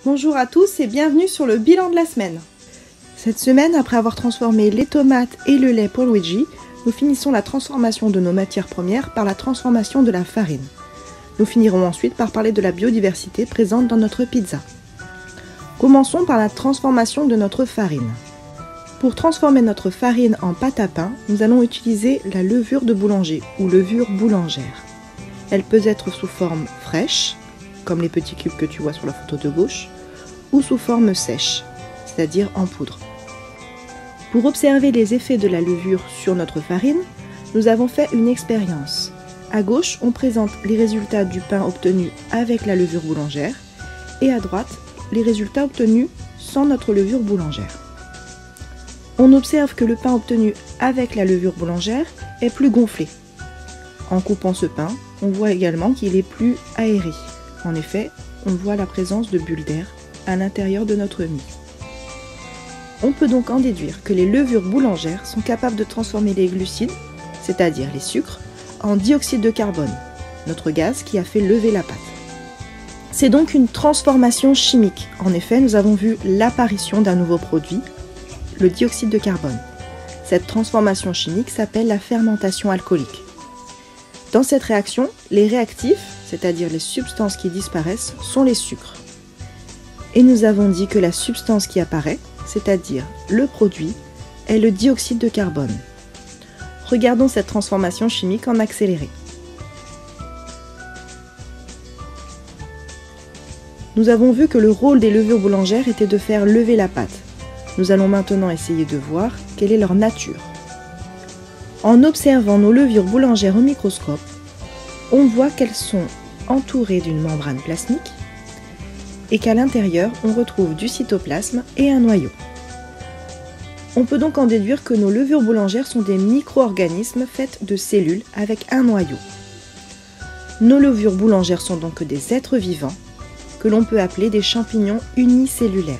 Bonjour à tous et bienvenue sur le bilan de la semaine. Cette semaine, après avoir transformé les tomates et le lait pour Luigi, nous finissons la transformation de nos matières premières par la transformation de la farine. Nous finirons ensuite par parler de la biodiversité présente dans notre pizza. Commençons par la transformation de notre farine. Pour transformer notre farine en pâte à pain, nous allons utiliser la levure de boulanger ou levure boulangère. Elle peut être sous forme fraîche, comme les petits cubes que tu vois sur la photo de gauche, ou sous forme sèche, c'est-à-dire en poudre. Pour observer les effets de la levure sur notre farine, nous avons fait une expérience. À gauche, on présente les résultats du pain obtenu avec la levure boulangère, et à droite, les résultats obtenus sans notre levure boulangère. On observe que le pain obtenu avec la levure boulangère est plus gonflé. En coupant ce pain, on voit également qu'il est plus aéré. En effet, on voit la présence de bulles d'air à l'intérieur de notre mie. On peut donc en déduire que les levures boulangères sont capables de transformer les glucides, c'est-à-dire les sucres, en dioxyde de carbone, notre gaz qui a fait lever la pâte. C'est donc une transformation chimique. En effet, nous avons vu l'apparition d'un nouveau produit, le dioxyde de carbone. Cette transformation chimique s'appelle la fermentation alcoolique. Dans cette réaction, les réactifs, c'est-à-dire les substances qui disparaissent, sont les sucres. Et nous avons dit que la substance qui apparaît, c'est-à-dire le produit, est le dioxyde de carbone. Regardons cette transformation chimique en accéléré. Nous avons vu que le rôle des levures boulangères était de faire lever la pâte. Nous allons maintenant essayer de voir quelle est leur nature. En observant nos levures boulangères au microscope, on voit qu'elles sont entourées d'une membrane plasmique et qu'à l'intérieur, on retrouve du cytoplasme et un noyau. On peut donc en déduire que nos levures boulangères sont des micro-organismes faits de cellules avec un noyau. Nos levures boulangères sont donc des êtres vivants que l'on peut appeler des champignons unicellulaires.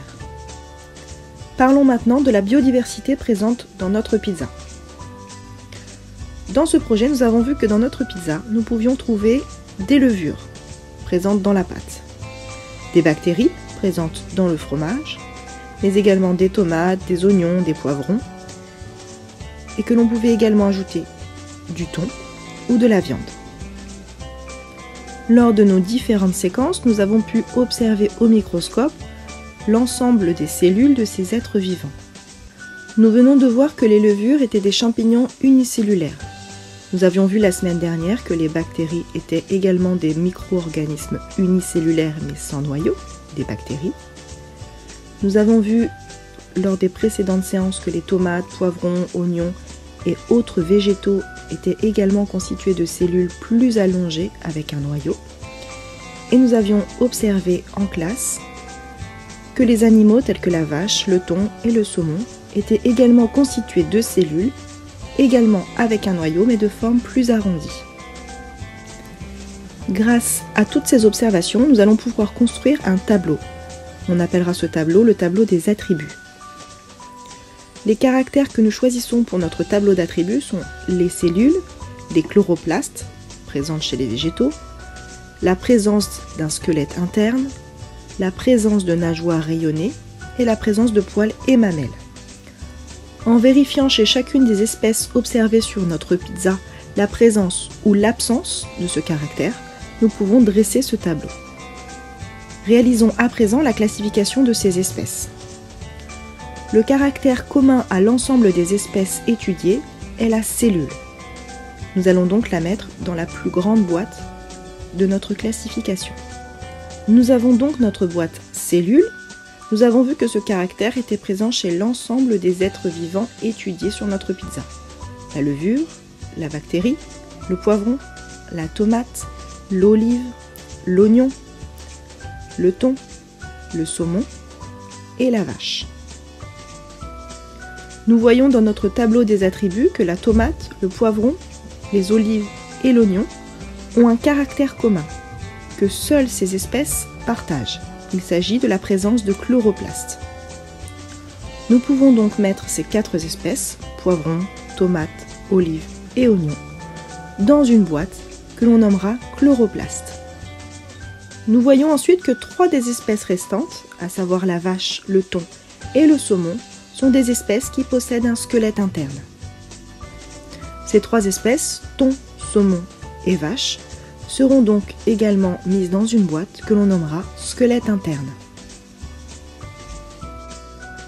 Parlons maintenant de la biodiversité présente dans notre pizza. Dans ce projet, nous avons vu que dans notre pizza, nous pouvions trouver des levures présentes dans la pâte, des bactéries présentes dans le fromage, mais également des tomates, des oignons, des poivrons, et que l'on pouvait également ajouter du thon ou de la viande. Lors de nos différentes séquences, nous avons pu observer au microscope l'ensemble des cellules de ces êtres vivants. Nous venons de voir que les levures étaient des champignons unicellulaires. Nous avions vu la semaine dernière que les bactéries étaient également des micro-organismes unicellulaires mais sans noyau, des bactéries. Nous avons vu lors des précédentes séances que les tomates, poivrons, oignons et autres végétaux étaient également constitués de cellules plus allongées avec un noyau. Et nous avions observé en classe que les animaux tels que la vache, le thon et le saumon étaient également constitués de cellules, également avec un noyau mais de forme plus arrondie. Grâce à toutes ces observations, nous allons pouvoir construire un tableau. On appellera ce tableau le tableau des attributs. Les caractères que nous choisissons pour notre tableau d'attributs sont les cellules, les chloroplastes, présentes chez les végétaux, la présence d'un squelette interne, la présence de nageoires rayonnées et la présence de poils et mamelles. En vérifiant chez chacune des espèces observées sur notre pizza la présence ou l'absence de ce caractère, nous pouvons dresser ce tableau. Réalisons à présent la classification de ces espèces. Le caractère commun à l'ensemble des espèces étudiées est la cellule. Nous allons donc la mettre dans la plus grande boîte de notre classification. Nous avons donc notre boîte cellule. Nous avons vu que ce caractère était présent chez l'ensemble des êtres vivants étudiés sur notre pizza. La levure, la bactérie, le poivron, la tomate, l'olive, l'oignon, le thon, le saumon et la vache. Nous voyons dans notre tableau des attributs que la tomate, le poivron, les olives et l'oignon ont un caractère commun, que seules ces espèces partagent. Il s'agit de la présence de chloroplastes. Nous pouvons donc mettre ces 4 espèces, poivrons, tomates, olives et oignons, dans une boîte que l'on nommera chloroplastes. Nous voyons ensuite que 3 des espèces restantes, à savoir la vache, le thon et le saumon, sont des espèces qui possèdent un squelette interne. Ces 3 espèces, thon, saumon et vache, seront donc également mises dans une boîte que l'on nommera squelette interne.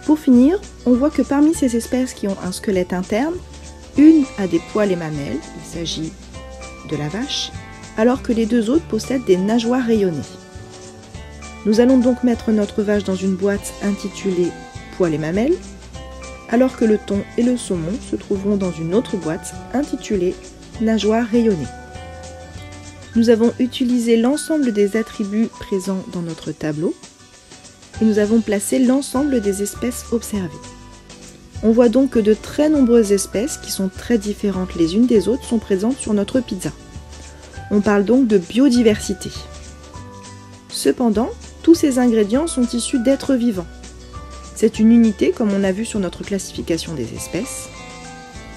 Pour finir, on voit que parmi ces espèces qui ont un squelette interne, une a des poils et mamelles, il s'agit de la vache, alors que les 2 autres possèdent des nageoires rayonnées. Nous allons donc mettre notre vache dans une boîte intitulée poils et mamelles, alors que le thon et le saumon se trouveront dans une autre boîte intitulée nageoires rayonnées. Nous avons utilisé l'ensemble des attributs présents dans notre tableau et nous avons placé l'ensemble des espèces observées. On voit donc que de très nombreuses espèces, qui sont très différentes les unes des autres, sont présentes sur notre pizza. On parle donc de biodiversité. Cependant, tous ces ingrédients sont issus d'êtres vivants. C'est une unité, comme on a vu sur notre classification des espèces.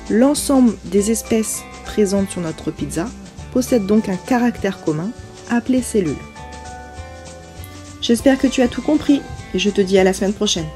L'ensemble des espèces présentes sur notre pizza possède donc un caractère commun, appelé cellule. J'espère que tu as tout compris et je te dis à la semaine prochaine.